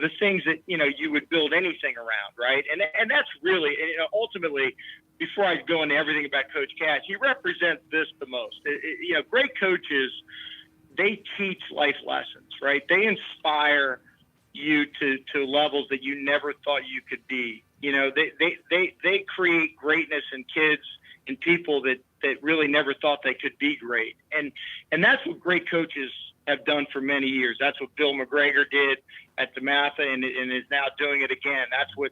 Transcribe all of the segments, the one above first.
the things that, you would build anything around, right? And that's really, ultimately, before I go into everything about Coach Cass, he represents this the most. Great coaches, they teach life lessons, right? They inspire you to levels that you never thought you could be. They create greatness in kids and people that really never thought they could be great. And that's what great coaches have done for many years. That's what Bill McGregor did at DeMatha and is now doing it again. That's what,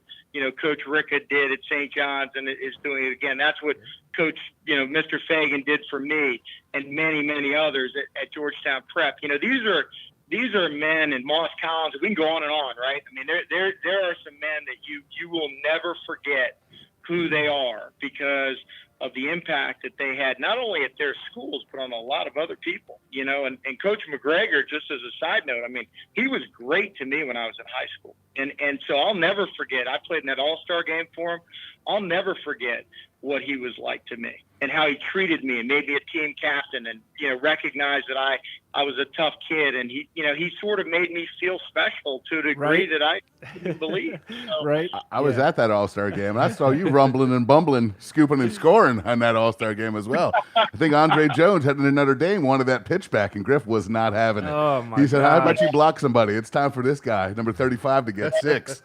Coach Ricka did at St. John's and is doing it again. That's what Coach, Mr. Fagan did for me and many, many others at Georgetown Prep. These are men, and Moss Collins, we can go on and on, right? I mean, there are some men that you will never forget who they are because of the impact that they had, not only at their schools, but on a lot of other people, and Coach McGregor, just as a side note, I mean, he was great to me when I was in high school. And so I'll never forget, I played in that all-star game for him. I'll never forget what he was like to me and how he treated me and made me a team captain and, recognized that I was a tough kid. And he sort of made me feel special to a degree that I couldn't believe. So, right. I was at that all-star game, and I saw you rumbling and bumbling, scooping and scoring on that all-star game as well. I think Andre Jones heading to Notre Dame wanted that pitch back, and Griff was not having it. Oh, my He said, how about gosh. you block somebody? It's time for this guy, number 35, to get 6.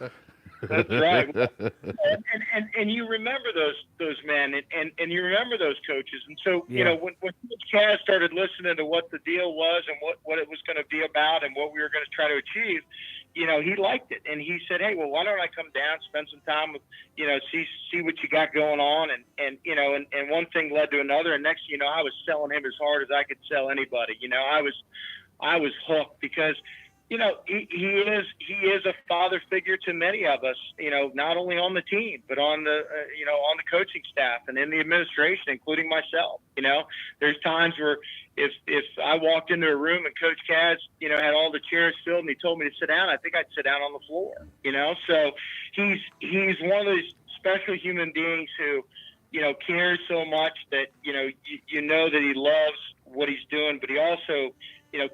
That's right. And you remember those men and you remember those coaches. And so, when Coach Cass started listening to what the deal was and what it was going to be about and what we were going to try to achieve, he liked it. And he said, hey, well, why don't I come down, spend some time with, see what you got going on. And one thing led to another. And next, I was selling him as hard as I could sell anybody. I was hooked because, he is a father figure to many of us, not only on the team, but on the, on the coaching staff and in the administration, including myself. There's times where if I walked into a room and Coach Cass, had all the chairs filled and he told me to sit down, I think I'd sit down on the floor, So he's one of those special human beings who, cares so much that, you know that he loves what he's doing, but he also,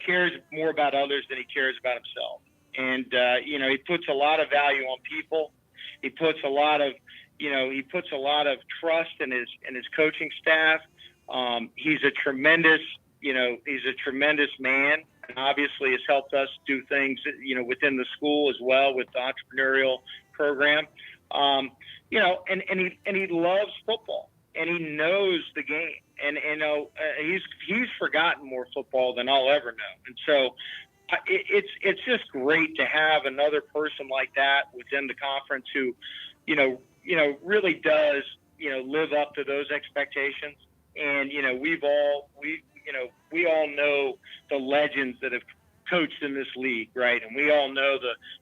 cares more about others than he cares about himself. And, he puts a lot of value on people. He puts a lot of trust in his coaching staff. He's a tremendous man, and obviously has helped us do things, within the school as well with the entrepreneurial program. And he loves football and he knows the game. And he's forgotten more football than I'll ever know. And so it's just great to have another person like that within the conference who, really does, live up to those expectations. And, we all know the legends that have coached in this league, right? And we all know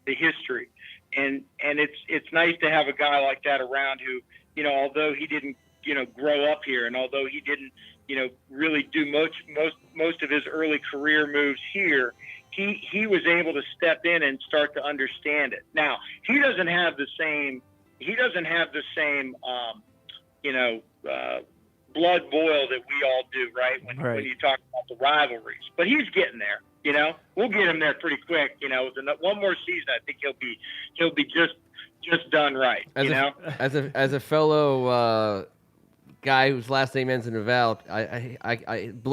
the history. And it's nice to have a guy like that around who, although he didn't, grow up here, and although he didn't, really do most of his early career moves here, he was able to step in and start to understand it. Now, he doesn't have the same blood boil that we all do, right? When you talk about the rivalries, but he's getting there. We'll get him there pretty quick. With one more season, I think he'll be just done right. As a fellow guy whose last name ends in a vowel,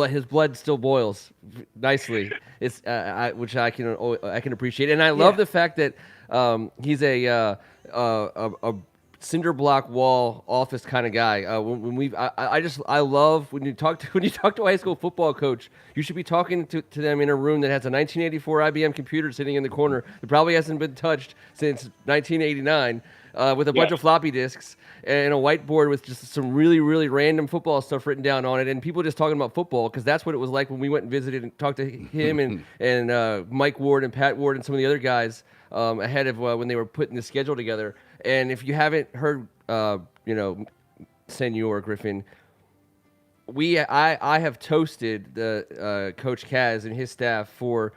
his blood still boils nicely. It's which I can appreciate, and I love the fact that he's a cinder block wall office kind of guy. I love when you talk to a high school football coach, you should be talking to them in a room that has a 1984 IBM computer sitting in the corner that probably hasn't been touched since 1989, with a bunch of floppy disks and a whiteboard with just some really, really random football stuff written down on it, and people just talking about football, because that's what it was like when we went and visited and talked to him and Mike Ward and Pat Ward and some of the other guys ahead of when they were putting the schedule together. And if you haven't heard, Senor Griffin, I have toasted the Coach Kaz and his staff for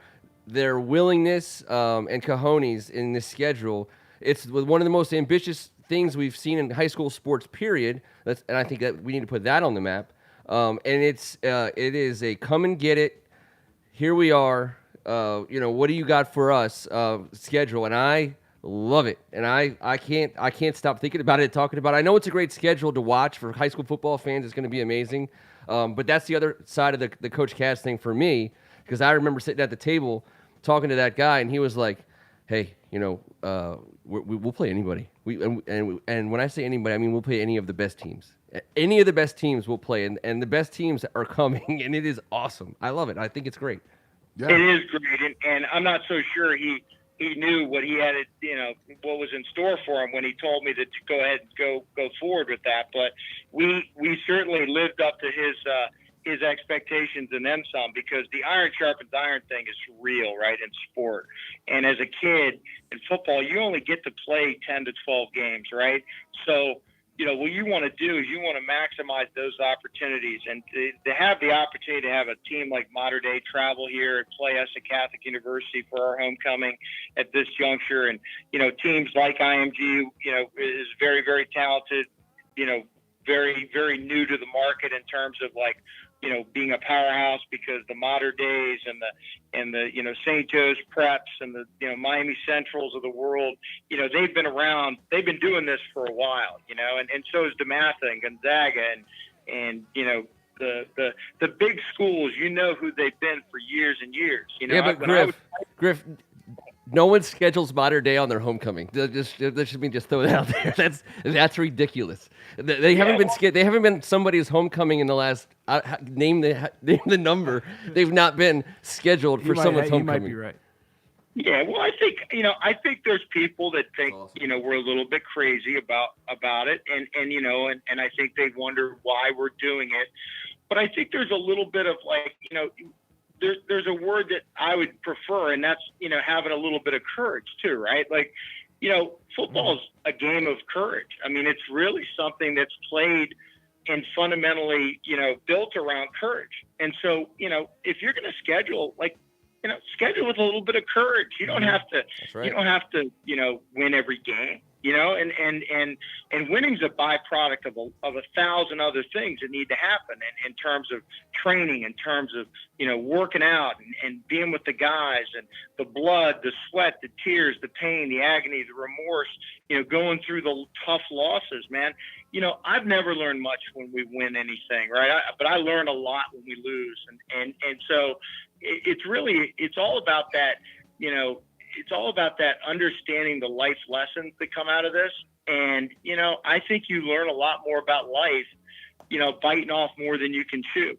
their willingness and cojones in this schedule. It's one of the most ambitious things we've seen in high school sports, period. And I think that we need to put that on the map. And it is a come and get it. Here we are. what do you got for us schedule? And I love it, and I can't stop thinking about it, talking about it. I know it's a great schedule to watch for high school football fans. It's going to be amazing, but that's the other side of the Coach Cass thing for me, because I remember sitting at the table talking to that guy, and he was like, "Hey, we'll play anybody. And when I say anybody, I mean we'll play any of the best teams. Any of the best teams we'll play, and the best teams are coming, and it is awesome. I love it. I think it's great." Yeah. It is great, and I'm not so sure he knew what he had, what was in store for him when he told me to go ahead and go forward with that. But we certainly lived up to his expectations and then some, because the iron sharpens iron thing is real, right, in sport. And as a kid in football, you only get to play 10 to 12 games, right? So what you want to do is you want to maximize those opportunities, and to have the opportunity to have a team like Mater Dei travel here and play us at Catholic University for our homecoming at this juncture. And, teams like IMG, is very, very talented, very, very new to the market in terms of being a powerhouse, because the Mater Deis and the St. Joe's Preps and the Miami Centrals of the world, they've been around, they've been doing this for a while, and so is DeMatha and Gonzaga and the big schools, who they've been for years and years. Yeah, but Griff, no one schedules Mater Dei on their homecoming. Just throw that out there. That's ridiculous. They haven't been somebody's homecoming in the last name the number. They've not been scheduled for someone's homecoming. You might be right. Yeah, well, I think there's people that think we're a little bit crazy about it, and I think they wonder why we're doing it. But I think there's a little bit of there's a word that I would prefer, and that's, having a little bit of courage too, right? Football is a game of courage. I mean, it's really something that's played and fundamentally, built around courage. And so, if you're going to schedule, schedule with a little bit of courage. You don't have to, you don't have to, win every game. And winning's a byproduct of 1,000 other things that need to happen in terms of training, in terms of, working out and being with the guys, and the blood, the sweat, the tears, the pain, the agony, the remorse, going through the tough losses, man. I've never learned much when we win anything, right? But I learn a lot when we lose. And so it's all about that, it's all about that understanding the life lessons that come out of this. And, I think you learn a lot more about life, biting off more than you can chew,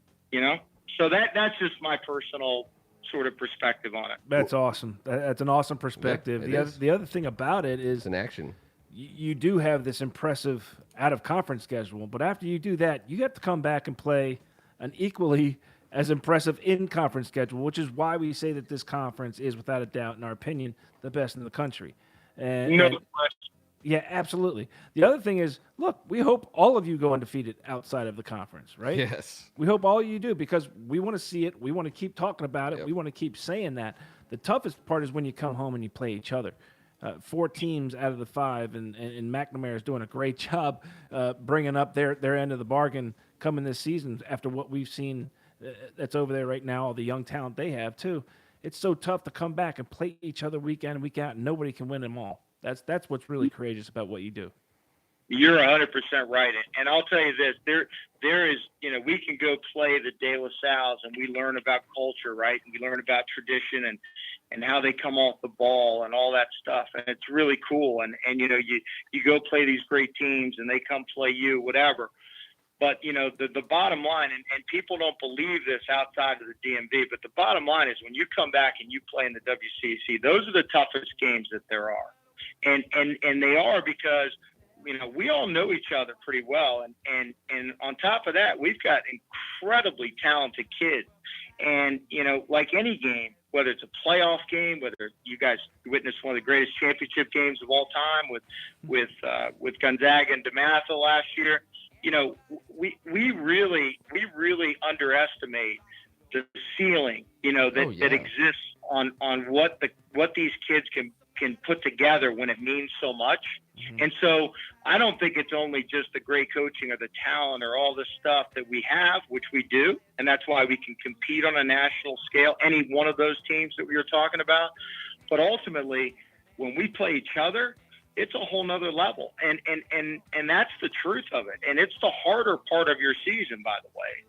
So that's just my personal sort of perspective on it. That's awesome. That's an awesome perspective. Yeah, the other thing about it is it's an action. You do have this impressive out-of-conference schedule, but after you do that, you have to come back and play an equally as impressive in-conference schedule, which is why we say that this conference is, without a doubt, in our opinion, the best in the country. No question. Yeah, absolutely. The other thing is, look, we hope all of you go undefeated outside of the conference, right? Yes. We hope all of you do, because we want to see it. We want to keep talking about it. Yep. We want to keep saying that. The toughest part is when you come home and you play each other. 4 teams out of the 5, and McNamara is doing a great job bringing up their end of the bargain coming this season after what we've seen that's over there right now, all the young talent they have too. It's so tough to come back and play each other week in and week out, and nobody can win them all. That's what's really courageous about what you do. You're 100% right. And I'll tell you this, there is, we can go play the De La Salles and we learn about culture, right? And we learn about tradition and how they come off the ball and all that stuff. And it's really cool. And you go play these great teams and they come play you, whatever. But, the bottom line, and people don't believe this outside of the DMV, but the bottom line is when you come back and you play in the WCAC, those are the toughest games that there are. And they are because, we all know each other pretty well. And on top of that, we've got incredibly talented kids. And, like any game, whether it's a playoff game, whether you guys witnessed one of the greatest championship games of all time with Gonzaga and DeMatha last year, we really underestimate the ceiling, that exists on what these kids can can put together when it means so much. And so I don't think it's only just the great coaching or the talent or all the stuff that we have, which we do, and that's why we can compete on a national scale, any one of those teams that we were talking about. But ultimately, when we play each other, it's a whole nother level. And that's the truth of it. And it's the harder part of your season, by the way.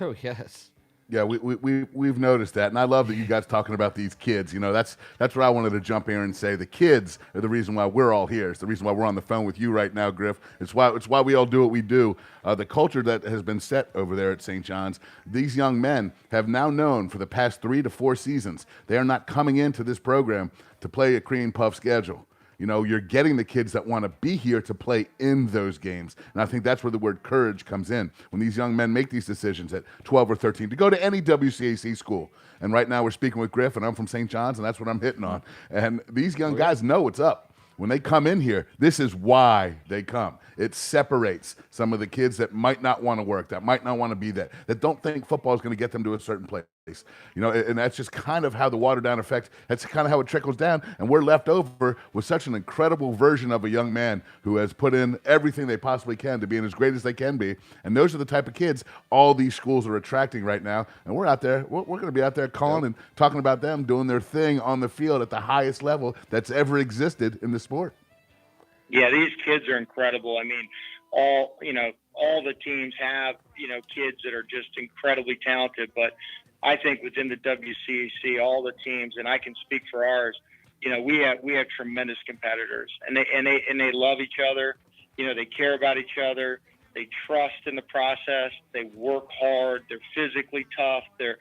Oh, yes. Yeah, we've noticed that, and I love that you guys talking about these kids. You know, that's what I wanted to jump in and say. The kids are the reason why we're all here. It's the reason why we're on the phone with you right now, Griff. It's why we all do what we do. The culture that has been set over there at St. John's, these young men have now known for the past 3 to 4 seasons they are not coming into this program to play a cream puff schedule. You know, you're getting the kids that want to be here to play in those games. And I think that's where the word courage comes in. When these young men make these decisions at 12 or 13 to go to any WCAC school. And right now we're speaking with Griff, and I'm from St. John's, and that's what I'm hitting on. And these young guys know what's up. When they come in here, this is why they come. It separates some of the kids that might not want to work, that might not want to be that don't think football is going to get them to a certain place. You know, and that's just kind of how the watered down effect, that's kind of how it trickles down. And we're left over with such an incredible version of a young man who has put in everything they possibly can to being as great as they can be. And those are the type of kids all these schools are attracting right now. And we're out there, we're going to be out there calling and talking about them doing their thing on the field at the highest level that's ever existed in the sport. Yeah, these kids are incredible. I mean, all the teams have, kids that are just incredibly talented, but I think within the WCAC, all the teams, and I can speak for ours, we have tremendous competitors, and they love each other. They care about each other. They trust in the process. They work hard. They're physically tough. They're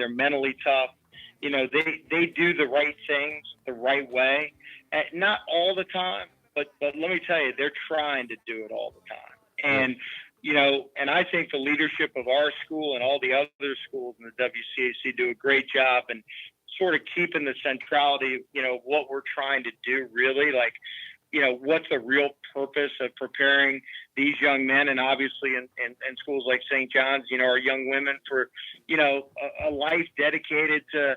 mentally tough. They do the right things the right way. Not all the time, but let me tell you, they're trying to do it all the time. And and I think the leadership of our school and all the other schools in the WCAC do a great job and sort of keeping the centrality of, what we're trying to do really, like, what's the real purpose of preparing these young men, and obviously in schools like St. John's, our young women for, a life dedicated to,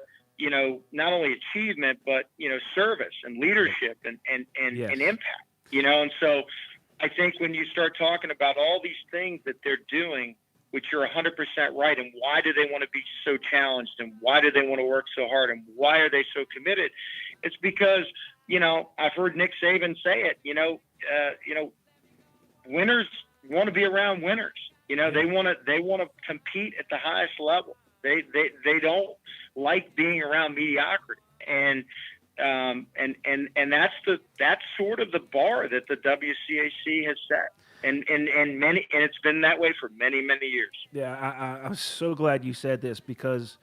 not only achievement, but, service and leadership and impact, and so I think when you start talking about all these things that they're doing, which you're 100% right, and why do they want to be so challenged, and why do they want to work so hard, and why are they so committed? It's because, I've heard Nick Saban say it, winners want to be around winners. They want to compete at the highest level. They don't like being around mediocrity. And that's sort of the bar that the WCAC has set, and it's been that way for many years. Yeah, I'm so glad you said this because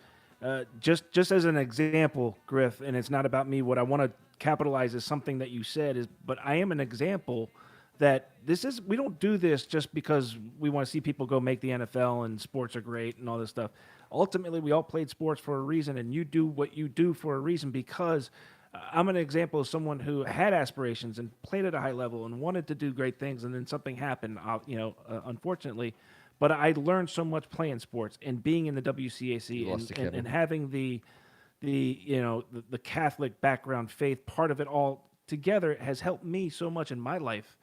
just as an example, Griff, and it's not about me. What I want to capitalize is something that you said but I am an example that we don't do this just because we want to see people go make the NFL and sports are great and all this stuff. Ultimately, we all played sports for a reason, and you do what you do for a reason because I'm an example of someone who had aspirations and played at a high level and wanted to do great things, and then something happened, unfortunately. But I learned so much playing sports and being in the WCAC and having the Catholic background, faith, part of it all together has helped me so much in my life.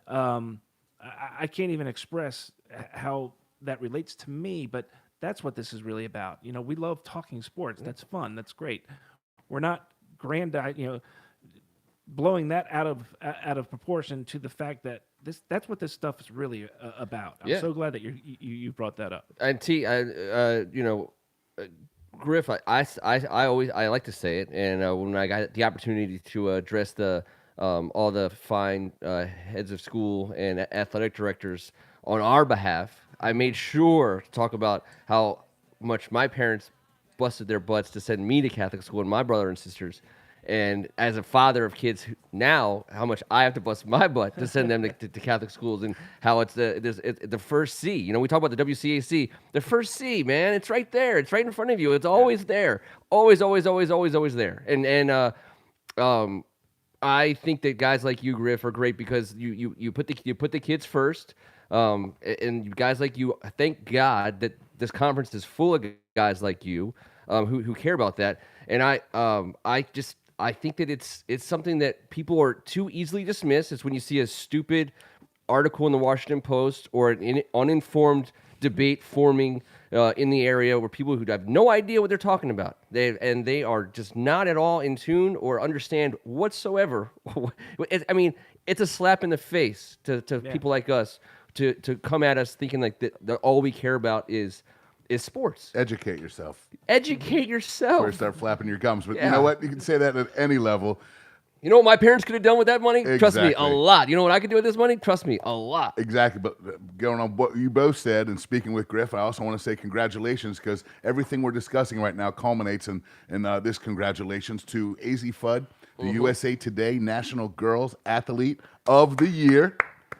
I can't even express how that relates to me, but that's what this is really about. We love talking sports. That's fun. That's great. We're not blowing that out of proportion to the fact that that's what this stuff is really about. I'm so glad that you brought that up. And Griff, I like to say it, and when I got the opportunity to address all the fine heads of school and athletic directors on our behalf, I made sure to talk about how much my parents busted their butts to send me to Catholic school and my brother and sisters. And as a father of kids now, how much I have to bust my butt to send them to Catholic schools, and how it's the first C. We talk about the WCAC, the first C, man. It's right there. It's right in front of you. It's always there. Always there. And I think that guys like you, Griff, are great because you put the kids first. And guys like you, thank God that this conference is full of guys like you who care about that. And I think that it's something that people are too easily dismissed. It's when you see a stupid article in the Washington Post or an uninformed debate forming in the area where people who have no idea what they're talking about, they are just not at all in tune or understand whatsoever. I mean, it's a slap in the face to people like us to come at us thinking like that all we care about is sports. Educate yourself Educate yourself. before you start flapping your gums. But you know what? You can say that at any level. You know what my parents could have done with that money? Trust me, a Exactly. lot. You know what I could do with this money? Trust me, a lot. Exactly, but going on what you both said, and speaking with Griff, I also want to say congratulations, because everything we're discussing right now culminates in this congratulations to AZ Fudd, the USA Today National Girls Athlete of the Year.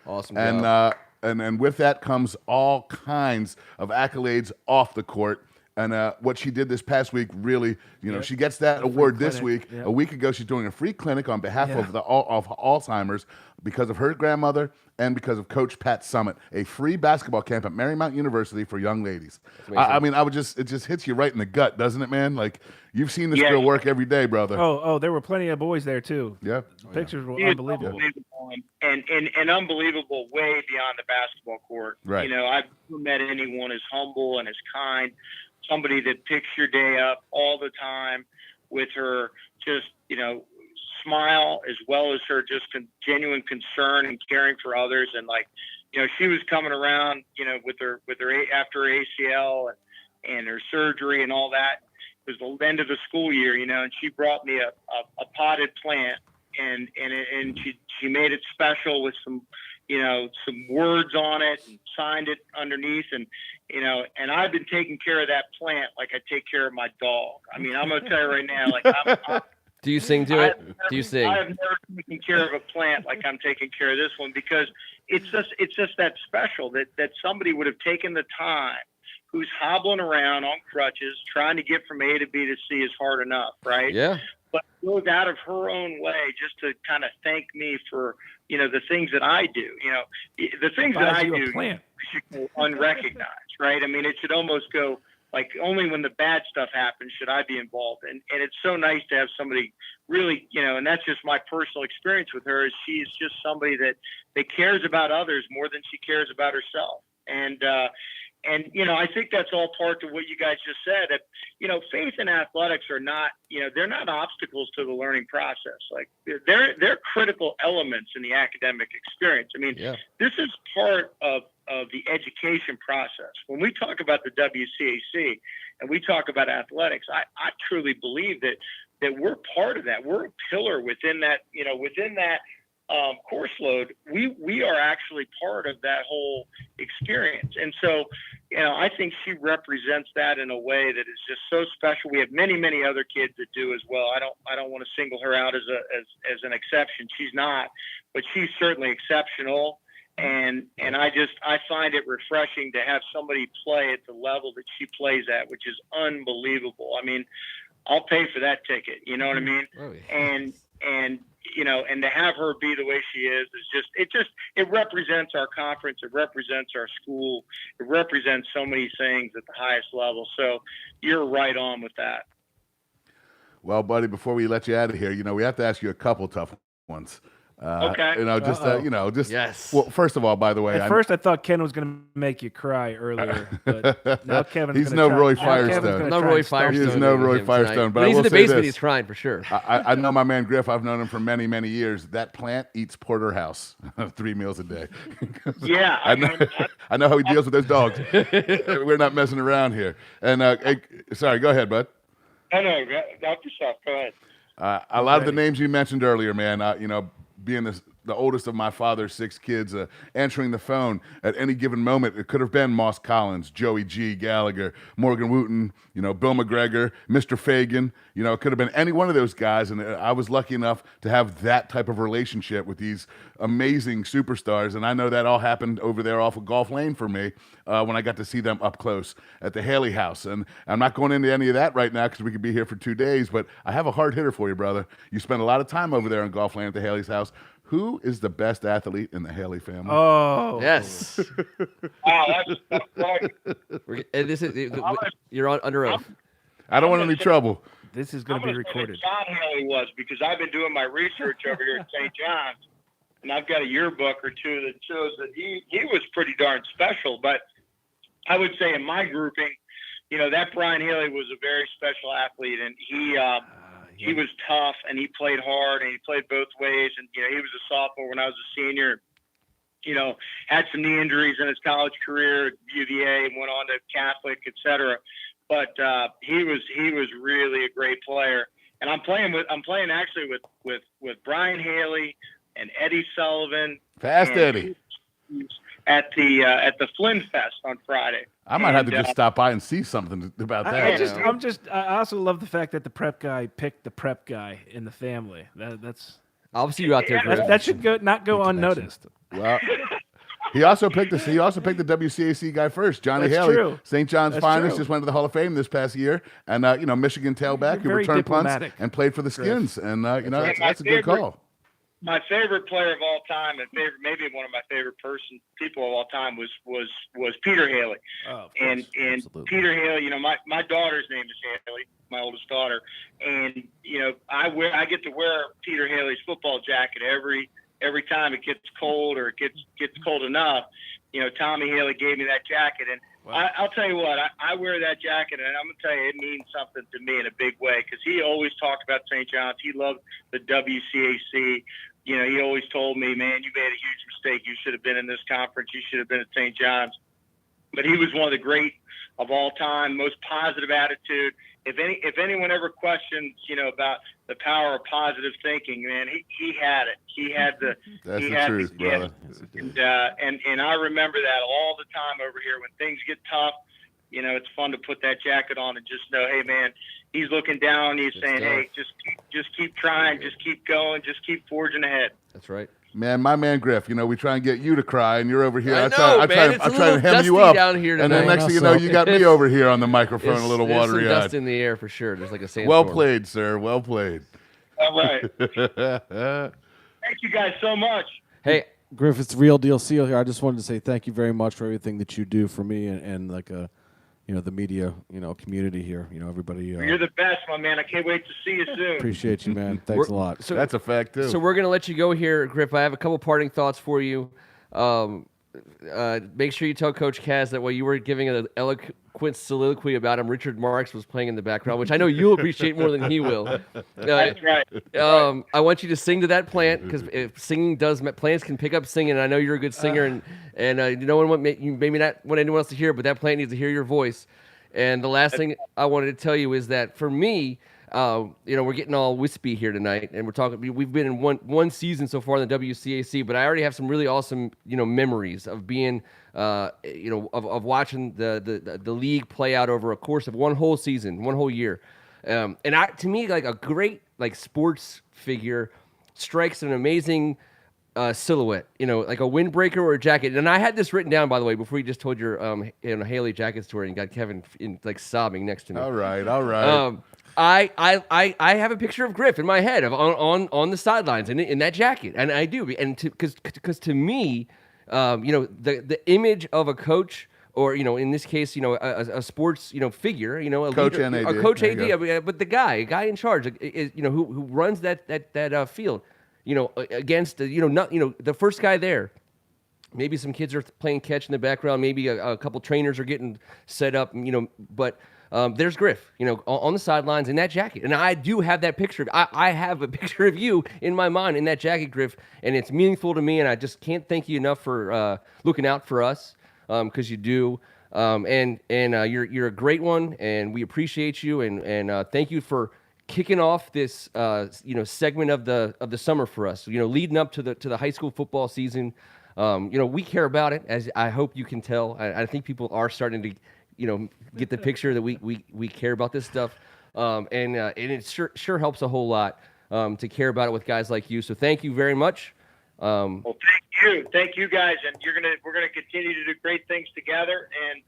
Awesome And job. and with that comes all kinds of accolades off the court. And what she did this past week, really, she gets that award this clinic. week. Yep. A week ago, she's doing a free clinic on behalf of Alzheimer's because of her grandmother and because of Coach Pat Summit, a free basketball camp at Marymount University for young ladies. I mean, it just hits you right in the gut, doesn't it, man? Like, you've seen this girl work every day, brother. Oh, there were plenty of boys there too. Yeah. Pictures were He is unbelievable. and unbelievable way beyond the basketball court. Right. I've never met anyone as humble and as kind, somebody that picks your day up all the time with her just, smile, as well as her just genuine concern and caring for others. And she was coming around, with her after her ACL and her surgery and all that. It was the end of the school year, and she brought me a potted plant and she made it special with some words on it and signed it underneath. And I've been taking care of that plant like I take care of my dog. I mean, I'm going to tell you right now, I'm Do you sing to it? Do you sing? I have never taken care of a plant like I'm taking care of this one, because it's just that special that somebody would have taken the time, who's hobbling around on crutches trying to get from A to B to C is hard enough, right? Yeah. But goes out of her own way just to kind of thank me for, the things that I do. The things that I do should go unrecognized, right? I mean, it should almost go like only when the bad stuff happens should I be involved. And it's so nice to have somebody really, and that's just my personal experience with her, is she's just somebody that cares about others more than she cares about herself. And I think that's all part of what you guys just said, that, faith and athletics are not, they're not obstacles to the learning process. Like they're critical elements in the academic experience. I mean, This is part of the education process. When we talk about the WCAC and we talk about athletics, I truly believe that we're part of that. We're a pillar within that, course load. We are actually part of that whole experience. And so, I think she represents that in a way that is just so special. We have many, many other kids that do as well. I don't want to single her out as an exception. She's not, but she's certainly exceptional. And I find it refreshing to have somebody play at the level that she plays at, which is unbelievable. I mean, I'll pay for that ticket. You know what I mean? Oh, yeah. And to have her be the way she is it represents our conference. It represents our school. It represents so many things at the highest level. So you're right on with that. Well, buddy, before we let you out of here, we have to ask you a couple tough ones. Okay. Yes. Well, first of all, by the way, At first, I thought Ken was going to make you cry earlier, but now Kevin's He's gonna no try- Roy now Kevin's Firestone. gonna No try Roy and start- Firestone. He is no Roy him Firestone, tonight. but When I he's will in the say basement, this. he's crying for sure. I know my man Griff. I've known him for many, many years. That plant eats porterhouse 3 meals a day. Yeah. I know how he deals with those dogs. We're not messing around here. And sorry, go ahead, bud. No, knock yourself. Go ahead. A lot of the names you mentioned earlier, man, being the oldest of my father's 6 kids, answering the phone at any given moment, it could have been Moss Collins, Joey G. Gallagher, Morgan Wooten, Bill McGregor, Mr. Fagan. It could have been any one of those guys. And I was lucky enough to have that type of relationship with these amazing superstars. And I know that all happened over there off of Golf Lane for me when I got to see them up close at the Haley House. And I'm not going into any of that right now because we could be here for 2 days, but I have a hard hitter for you, brother. You spent a lot of time over there in Golf Lane at the Haley's house. Who is the best athlete in the Haley family? Oh, Yes. Wow, that's right. And this is you're under oath. I don't want any trouble. This is going to be recorded. John Haley was, because I've been doing my research over here at St. John's, and I've got a yearbook or two that shows that he was pretty darn special. But I would say in my grouping, that Brian Haley was a very special athlete, and he was tough, and he played hard, and he played both ways. And he was a sophomore when I was a senior. Had some knee injuries in his college career at UVA and went on to Catholic, etc. But he was really a great player. And I'm playing actually with Brian Haley and Eddie Sullivan. Fast Eddie. At the Flynn Fest on Friday. I might have to just stop by and see something about that. I also love the fact that the prep guy picked the prep guy in the family. That's. I'll see you out there. That should not go unnoticed. Well, he also picked the WCAC guy first, Johnny That's Haley, true. St. John's That's finest, true. just went to the Hall of Fame this past year, and Michigan tailback who Very returned punts diplomatic, and played for the Skins, and that's a good call. My favorite player of all time, and maybe one of my favorite people of all time was Peter Haley. Oh, and Peter Haley, my daughter's name is Haley, my oldest daughter, and I get to wear Peter Haley's football jacket every time it gets cold or it gets cold enough. Tommy Haley gave me that jacket, and wow. I'll tell you what, I wear that jacket, and I'm gonna tell you, it means something to me in a big way, because he always talked about St. John's. He loved the WCAC. He always told me, man, you made a huge mistake. You should have been in this conference. You should have been at St. John's. But he was one of the great of all time, most positive attitude. If anyone ever questions, about the power of positive thinking, man, he had it. He had the. That's he the had truth, the brother. And I remember that all the time over here. When things get tough, it's fun to put that jacket on and just know, hey, man, he's looking down. He's saying, hey, just keep trying, just keep going, just keep forging ahead. That's right. Man, my man Griff, we try and get you to cry, and you're over here. I try to hem you up down here and then next thing you know, you got me over here on the microphone, a little There's watery some eyed. dust in the air for sure. There's like a sandstorm. Well played, sir. Well played. All right. Thank you guys so much. Hey, Griff, it's the Real Deal Seal here. I just wanted to say thank you very much for everything that you do for me and the media, community here. Everybody. You're the best, my man. I can't wait to see you soon. Appreciate you, man. Thanks a lot. So, that's a fact too. So we're gonna let you go here, Griff. I have a couple parting thoughts for you. Make sure you tell Coach Kaz that while you were giving an eloquent soliloquy about him, Richard Marx was playing in the background, which I know you'll appreciate more than he will. That's right. I want you to sing to that plant, because plants can pick up singing, and I know you're a good singer, and no one you maybe not want anyone else to hear, but that plant needs to hear your voice. And the last thing I wanted to tell you is that for me, we're getting all wispy here tonight, and we've been in one season so far in the WCAC, but I already have some really awesome, memories of being, of watching the league play out over a course of one whole season, one whole year. To me, like a great, sports figure strikes an amazing silhouette, like a windbreaker or a jacket. And I had this written down, by the way, before you just told your Haley jacket story and got Kevin sobbing next to me. All right. I have a picture of Griff in my head on the sidelines in that jacket, and I do, and because to me, the image of a coach, or in this case, a sports figure, a coach leader, and AD. A coach AD, but the guy in charge, is, who runs that field, against the first guy there. Maybe some kids are playing catch in the background. Maybe a couple trainers are getting set up, but. There's Griff, on the sidelines in that jacket. And I do have that picture. I have a picture of you in my mind in that jacket, Griff, and it's meaningful to me, and I just can't thank you enough for looking out for us, because you do. You're a great one, and we appreciate you, and thank you for kicking off this segment of the summer for us. Leading up to the high school football season. We care about it, as I hope you can tell. I think people are starting to get the picture that we care about this stuff, and it sure helps a whole lot to care about it with guys like you. So thank you very much. Well, thank you guys, and we're gonna continue to do great things together. And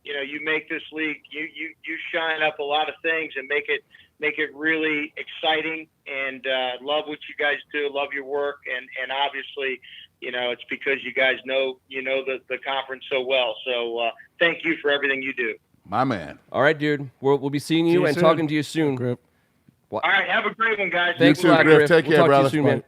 you make this league, you shine up a lot of things and make it really exciting. And love what you guys do, love your work, and obviously. It's because you guys know the conference so well. So thank you for everything you do. My man. All right, dude. We'll be seeing you you and soon. talking to you soon. Griff. All right, have a great one, guys. Thanks too, a lot, Griff. Griff. Take We'll care, talk brother. to you soon, man.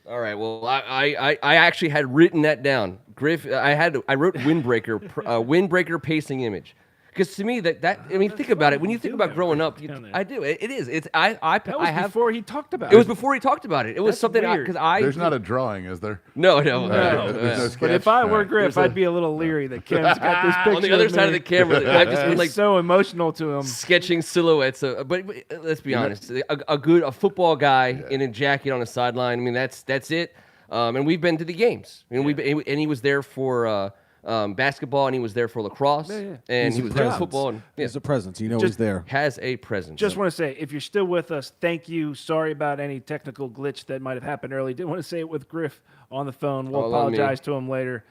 All right. Well, I actually had written that down. Griff, I wrote windbreaker pacing image. Because to me, think about it. When you think about growing up, I do. It is. It's That was before he talked about It was before he talked about it. It was That's something weird. because There's not a drawing, is there? no. There's no But sketch? if I were All right. Griff, I'd be a little leary that Ken's got this picture on the other side of the camera. I've just been It's like so emotional to him. sketching silhouettes. But let's be honest, a football guy in a jacket on a sideline. I mean, that's it. And we've been to the games. I mean, and he was there for basketball, and he was there for lacrosse, and he was there for football. And, He's a presence. You know Just he's there. has a presence. Just want to say, if you're still with us, thank you. Sorry about any technical glitch that might have happened early. Didn't want to say it with Griff on the phone. We'll All on me. apologize to him later.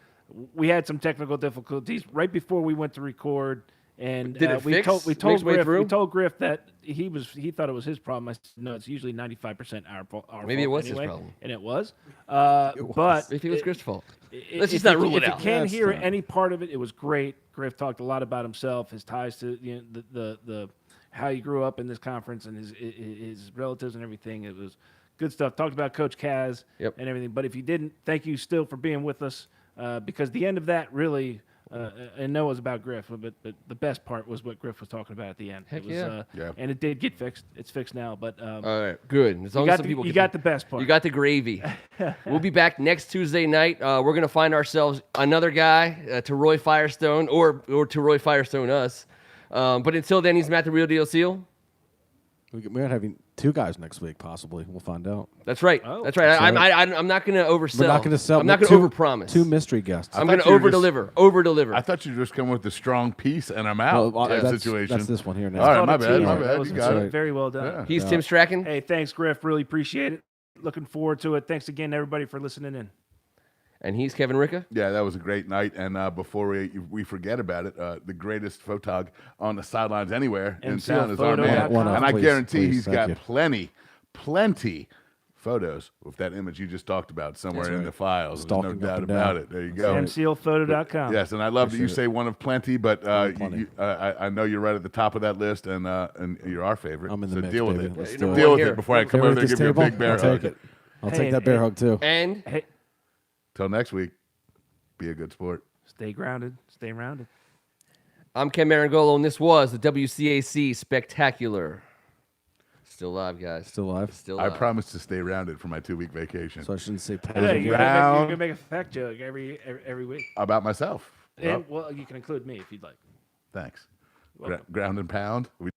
We had some technical difficulties right before we went to record, and Did it we fix told midway Griff through? we told Griff that he thought it was his problem. I said, no, it's usually 95% our fault. Maybe it fault was his anyway. problem. And it was. But if it was Griff's fault. Let's if just not you- rule it if out. you can't That's hear fine. any part of it, it was great. Griff talked a lot about himself, his ties to the how he grew up in this conference and his relatives and everything. It was good stuff. Talked about Coach Kaz Yep. and everything. But if you didn't, thank you still for being with us because the end of that really. I know it was about Griff, but the best part was what Griff was talking about at the end. Heck it was, yeah. Yeah. And it did get fixed. It's fixed now. But All right, good. As long you as got some people you get got the best part. You got the gravy. We'll be back next Tuesday night. We're gonna find ourselves another guy to Roy Firestone or to Roy Firestone us. But until then, he's Matt the Real Deal Seal. We're having two guys next week, possibly. We'll find out. That's right. Oh. That's right. I'm not gonna oversell. We're not going to sell. I'm not two- gonna overpromise. Two mystery guests. I'm thought gonna you were over just- deliver. Over deliver. I thought you were just coming with a strong piece and I'm out type that's, situation. That's this one here now. All right, Called my a bad, teaser. my That bad. was You got right. it. very well done. Yeah. He's Tim Strachan. Hey, thanks, Griff. Really appreciate it. Looking forward to it. Thanks again, everybody, for listening in. And he's Kevin Ricka. Yeah, that was a great night. And before we forget about it, the greatest photog on the sidelines anywhere in town is our man. MCLphoto.com. And I Please, guarantee please, he's thank got you. plenty photos with that image you just talked about somewhere That's in right. the files. Stalking There's no up doubt and about down. it. There you go. MCLphoto.com. Yes, and I love that you Appreciate say one of plenty, but plenty. I know you're right at the top of that list, and you're our favorite. I'm in the so mix, deal with baby. it. Let's Yeah, do you it. know Deal what? with Here. it before I come Here over at there and this give you a table, big bear I'll hug. take it. I'll Hey, take that hey. bear hug too. And Hey, Till next week, be a good sport. stay grounded. Stay rounded. I'm Ken Marangolo, and this was the WCAC Spectacular. Still live, guys. Still alive. Still I live. promise to stay rounded for my 2-week vacation. So I shouldn't say Hey, positive. you're round. gonna make a fact joke every week. About myself. And well, you can include me if you'd like. Thanks. Welcome. Ground and pound. We